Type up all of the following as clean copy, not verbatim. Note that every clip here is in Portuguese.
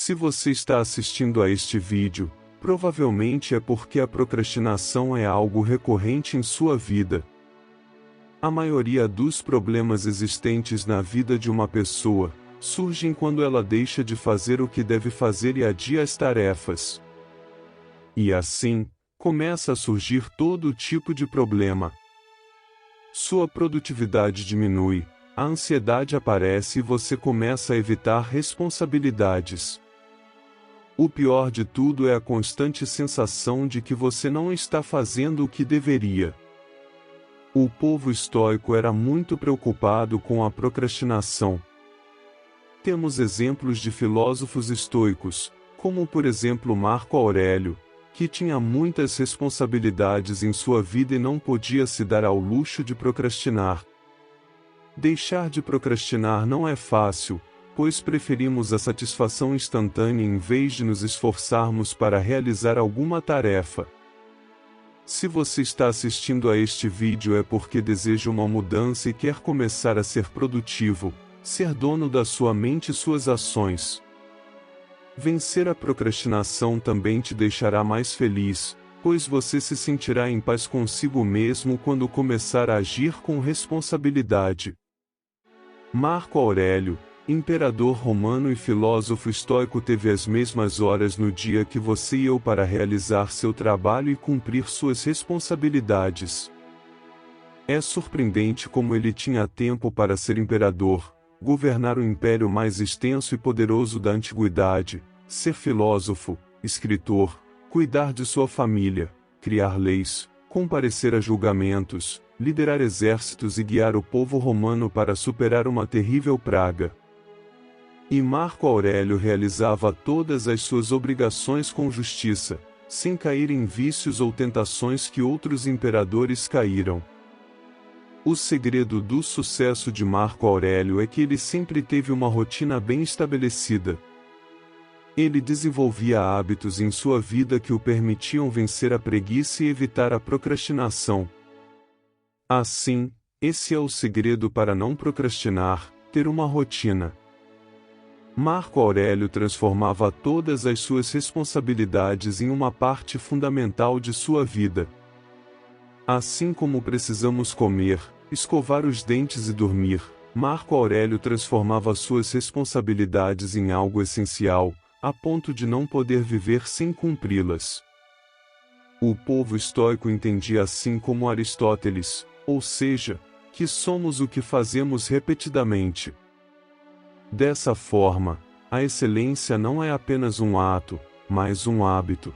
Se você está assistindo a este vídeo, provavelmente é porque a procrastinação é algo recorrente em sua vida. A maioria dos problemas existentes na vida de uma pessoa surgem quando ela deixa de fazer o que deve fazer e adia as tarefas. E assim, começa a surgir todo tipo de problema. Sua produtividade diminui, a ansiedade aparece e você começa a evitar responsabilidades. O pior de tudo é a constante sensação de que você não está fazendo o que deveria. O povo estoico era muito preocupado com a procrastinação. Temos exemplos de filósofos estoicos, como por exemplo Marco Aurélio, que tinha muitas responsabilidades em sua vida e não podia se dar ao luxo de procrastinar. Deixar de procrastinar não é fácil, pois preferimos a satisfação instantânea em vez de nos esforçarmos para realizar alguma tarefa. Se você está assistindo a este vídeo é porque deseja uma mudança e quer começar a ser produtivo, ser dono da sua mente e suas ações. Vencer a procrastinação também te deixará mais feliz, pois você se sentirá em paz consigo mesmo quando começar a agir com responsabilidade. Marco Aurélio, imperador romano e filósofo estoico, teve as mesmas horas no dia que você e eu para realizar seu trabalho e cumprir suas responsabilidades. É surpreendente como ele tinha tempo para ser imperador, governar o império mais extenso e poderoso da antiguidade, ser filósofo, escritor, cuidar de sua família, criar leis, comparecer a julgamentos, liderar exércitos e guiar o povo romano para superar uma terrível praga. E Marco Aurélio realizava todas as suas obrigações com justiça, sem cair em vícios ou tentações que outros imperadores caíram. O segredo do sucesso de Marco Aurélio é que ele sempre teve uma rotina bem estabelecida. Ele desenvolvia hábitos em sua vida que o permitiam vencer a preguiça e evitar a procrastinação. Assim, esse é o segredo para não procrastinar: ter uma rotina. Marco Aurélio transformava todas as suas responsabilidades em uma parte fundamental de sua vida. Assim como precisamos comer, escovar os dentes e dormir, Marco Aurélio transformava suas responsabilidades em algo essencial, a ponto de não poder viver sem cumpri-las. O povo estoico entendia assim como Aristóteles, ou seja, que somos o que fazemos repetidamente. Dessa forma, a excelência não é apenas um ato, mas um hábito.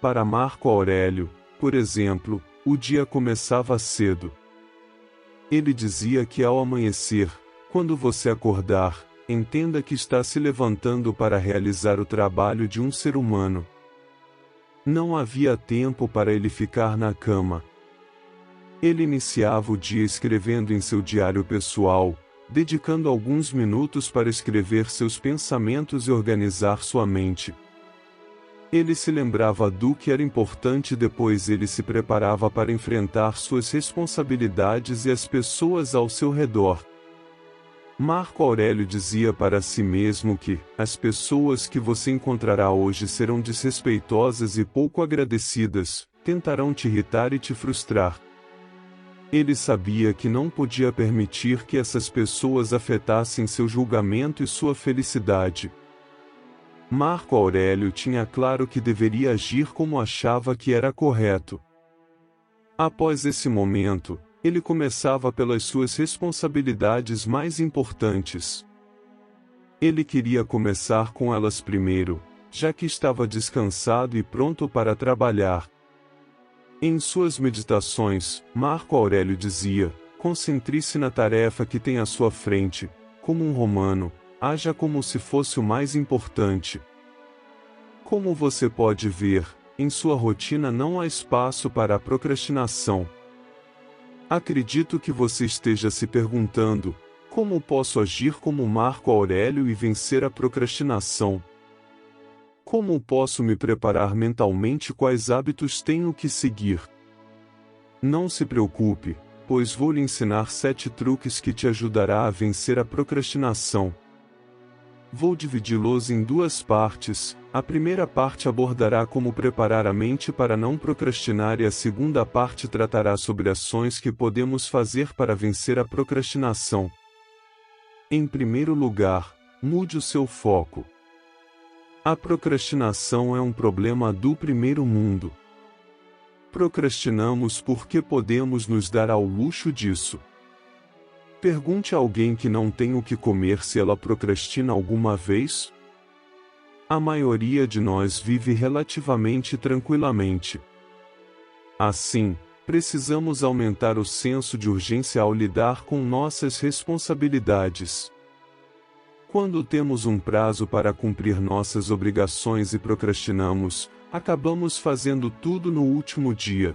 Para Marco Aurélio, por exemplo, o dia começava cedo. Ele dizia que ao amanhecer, quando você acordar, entenda que está se levantando para realizar o trabalho de um ser humano. Não havia tempo para ele ficar na cama. Ele iniciava o dia escrevendo em seu diário pessoal, dedicando alguns minutos para escrever seus pensamentos e organizar sua mente. Ele se lembrava do que era importante e depois ele se preparava para enfrentar suas responsabilidades e as pessoas ao seu redor. Marco Aurélio dizia para si mesmo que as pessoas que você encontrará hoje serão desrespeitosas e pouco agradecidas, tentarão te irritar e te frustrar. Ele sabia que não podia permitir que essas pessoas afetassem seu julgamento e sua felicidade. Marco Aurélio tinha claro que deveria agir como achava que era correto. Após esse momento, ele começava pelas suas responsabilidades mais importantes. Ele queria começar com elas primeiro, já que estava descansado e pronto para trabalhar. Em suas meditações, Marco Aurélio dizia: concentre-se na tarefa que tem à sua frente, como um romano, haja como se fosse o mais importante. Como você pode ver, em sua rotina não há espaço para a procrastinação. Acredito que você esteja se perguntando: como posso agir como Marco Aurélio e vencer a procrastinação? Como posso me preparar mentalmente? Quais hábitos tenho que seguir? Não se preocupe, pois vou lhe ensinar 7 truques que te ajudará a vencer a procrastinação. Vou dividi-los em duas partes. A primeira parte abordará como preparar a mente para não procrastinar e a segunda parte tratará sobre ações que podemos fazer para vencer a procrastinação. Em primeiro lugar, mude o seu foco. A procrastinação é um problema do primeiro mundo. Procrastinamos porque podemos nos dar ao luxo disso. Pergunte a alguém que não tem o que comer se ela procrastina alguma vez. A maioria de nós vive relativamente tranquilamente. Assim, precisamos aumentar o senso de urgência ao lidar com nossas responsabilidades. Quando temos um prazo para cumprir nossas obrigações e procrastinamos, acabamos fazendo tudo no último dia.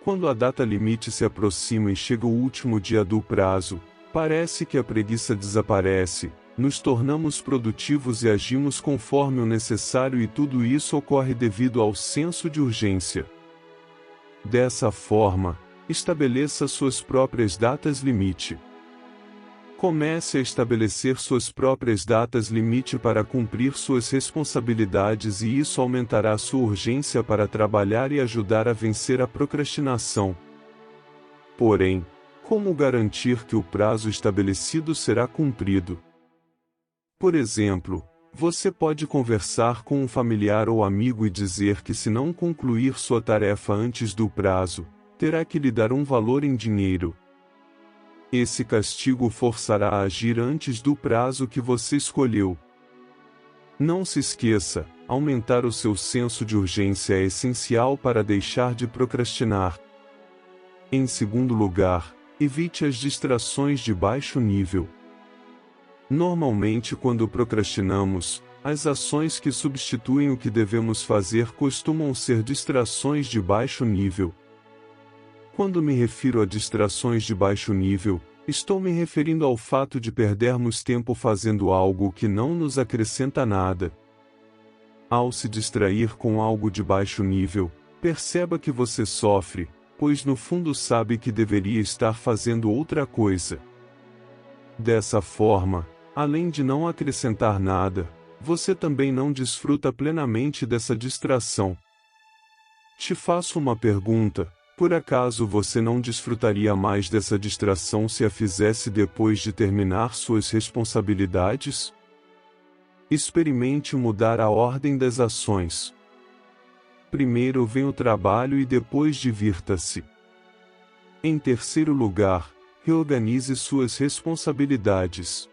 Quando a data limite se aproxima e chega o último dia do prazo, parece que a preguiça desaparece, nos tornamos produtivos e agimos conforme o necessário, e tudo isso ocorre devido ao senso de urgência. Dessa forma, estabeleça suas próprias datas limite. Comece a estabelecer suas próprias datas limite para cumprir suas responsabilidades, e isso aumentará sua urgência para trabalhar e ajudar a vencer a procrastinação. Porém, como garantir que o prazo estabelecido será cumprido? Por exemplo, você pode conversar com um familiar ou amigo e dizer que se não concluir sua tarefa antes do prazo, terá que lhe dar um valor em dinheiro. Esse castigo o forçará a agir antes do prazo que você escolheu. Não se esqueça, aumentar o seu senso de urgência é essencial para deixar de procrastinar. Em segundo lugar, evite as distrações de baixo nível. Normalmente, quando procrastinamos, as ações que substituem o que devemos fazer costumam ser distrações de baixo nível. Quando me refiro a distrações de baixo nível, estou me referindo ao fato de perdermos tempo fazendo algo que não nos acrescenta nada. Ao se distrair com algo de baixo nível, perceba que você sofre, pois no fundo sabe que deveria estar fazendo outra coisa. Dessa forma, além de não acrescentar nada, você também não desfruta plenamente dessa distração. Te faço uma pergunta: por acaso você não desfrutaria mais dessa distração se a fizesse depois de terminar suas responsabilidades? Experimente mudar a ordem das ações. Primeiro vem o trabalho e depois divirta-se. Em terceiro lugar, reorganize suas responsabilidades.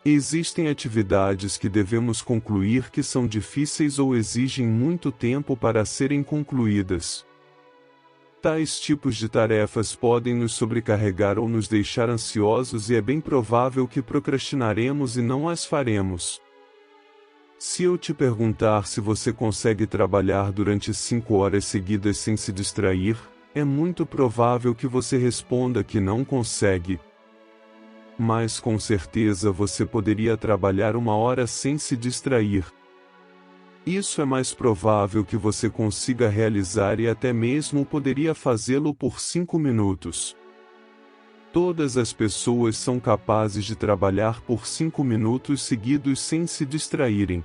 Existem atividades que devemos concluir que são difíceis ou exigem muito tempo para serem concluídas. Tais tipos de tarefas podem nos sobrecarregar ou nos deixar ansiosos, e é bem provável que procrastinaremos e não as faremos. Se eu te perguntar se você consegue trabalhar durante 5 horas seguidas sem se distrair, é muito provável que você responda que não consegue. Mas com certeza você poderia trabalhar 1 hora sem se distrair. Isso é mais provável que você consiga realizar, e até mesmo poderia fazê-lo por 5 minutos. Todas as pessoas são capazes de trabalhar por 5 minutos seguidos sem se distraírem.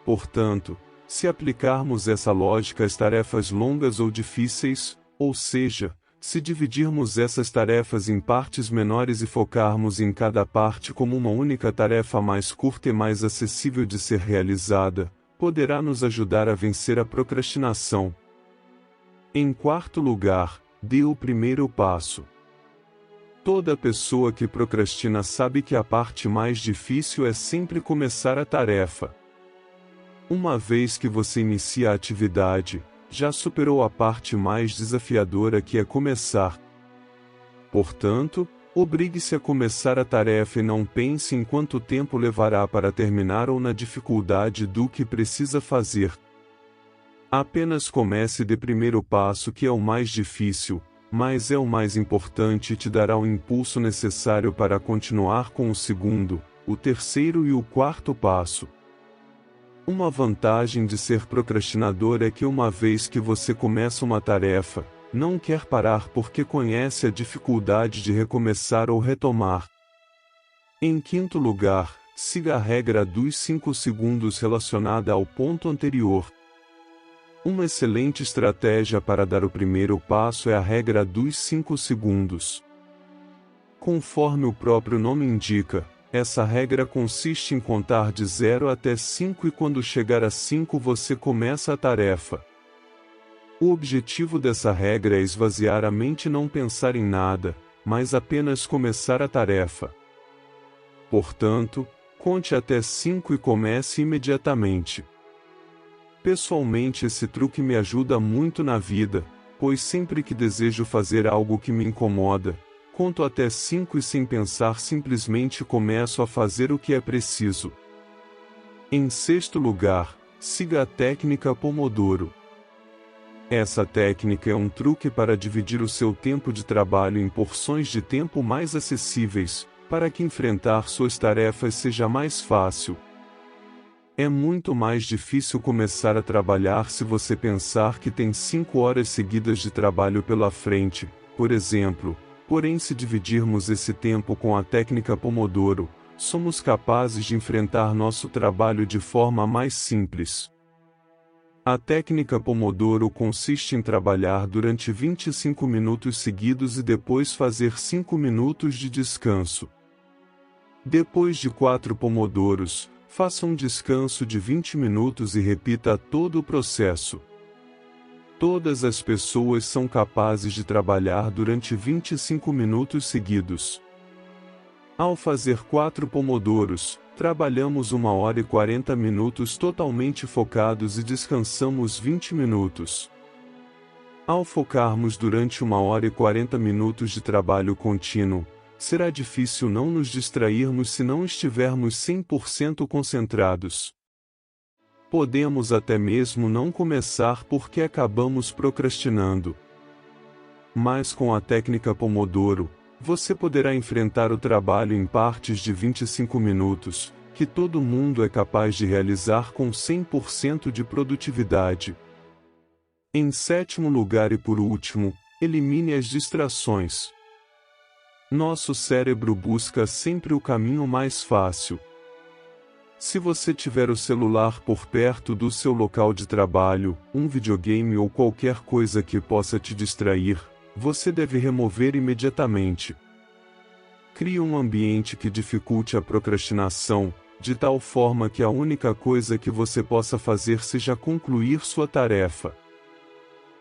Portanto, se aplicarmos essa lógica às tarefas longas ou difíceis, ou seja, se dividirmos essas tarefas em partes menores e focarmos em cada parte como uma única tarefa mais curta e mais acessível de ser realizada, poderá nos ajudar a vencer a procrastinação. Em quarto lugar, dê o primeiro passo. Toda pessoa que procrastina sabe que a parte mais difícil é sempre começar a tarefa. Uma vez que você inicia a atividade, já superou a parte mais desafiadora, que é começar. Portanto, obrigue-se a começar a tarefa e não pense em quanto tempo levará para terminar ou na dificuldade do que precisa fazer. Apenas comece e dê primeiro passo, que é o mais difícil, mas é o mais importante e te dará o impulso necessário para continuar com o segundo, o terceiro e o quarto passo. Uma vantagem de ser procrastinador é que uma vez que você começa uma tarefa, não quer parar porque conhece a dificuldade de recomeçar ou retomar. Em quinto lugar, siga a regra dos 5 segundos relacionada ao ponto anterior. Uma excelente estratégia para dar o primeiro passo é a regra dos 5 segundos. Conforme o próprio nome indica, essa regra consiste em contar de 0 até 5 e quando chegar a 5 você começa a tarefa. O objetivo dessa regra é esvaziar a mente e não pensar em nada, mas apenas começar a tarefa. Portanto, conte até 5 e comece imediatamente. Pessoalmente, esse truque me ajuda muito na vida, pois sempre que desejo fazer algo que me incomoda, conto até 5 e sem pensar simplesmente começo a fazer o que é preciso. Em sexto lugar, siga a técnica Pomodoro. Essa técnica é um truque para dividir o seu tempo de trabalho em porções de tempo mais acessíveis, para que enfrentar suas tarefas seja mais fácil. É muito mais difícil começar a trabalhar se você pensar que tem 5 horas seguidas de trabalho pela frente, por exemplo. Porém, se dividirmos esse tempo com a técnica Pomodoro, somos capazes de enfrentar nosso trabalho de forma mais simples. A técnica Pomodoro consiste em trabalhar durante 25 minutos seguidos e depois fazer 5 minutos de descanso. Depois de 4 pomodoros, faça um descanso de 20 minutos e repita todo o processo. Todas as pessoas são capazes de trabalhar durante 25 minutos seguidos. Ao fazer 4 pomodoros, trabalhamos 1 hora e 40 minutos totalmente focados e descansamos 20 minutos. Ao focarmos durante 1 hora e 40 minutos de trabalho contínuo, será difícil não nos distrairmos se não estivermos 100% concentrados. Podemos até mesmo não começar porque acabamos procrastinando. Mas com a técnica Pomodoro, você poderá enfrentar o trabalho em partes de 25 minutos, que todo mundo é capaz de realizar com 100% de produtividade. Em sétimo lugar e por último, elimine as distrações. Nosso cérebro busca sempre o caminho mais fácil. Se você tiver o celular por perto do seu local de trabalho, um videogame ou qualquer coisa que possa te distrair, você deve remover imediatamente. Crie um ambiente que dificulte a procrastinação, de tal forma que a única coisa que você possa fazer seja concluir sua tarefa.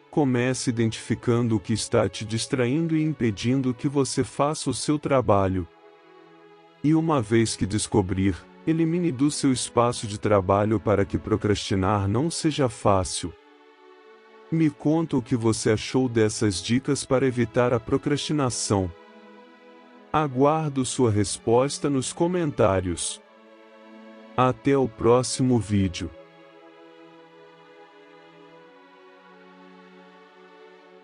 Comece identificando o que está te distraindo e impedindo que você faça o seu trabalho. E uma vez que descobrir, elimine do seu espaço de trabalho para que procrastinar não seja fácil. Me conta o que você achou dessas dicas para evitar a procrastinação. Aguardo sua resposta nos comentários. Até o próximo vídeo.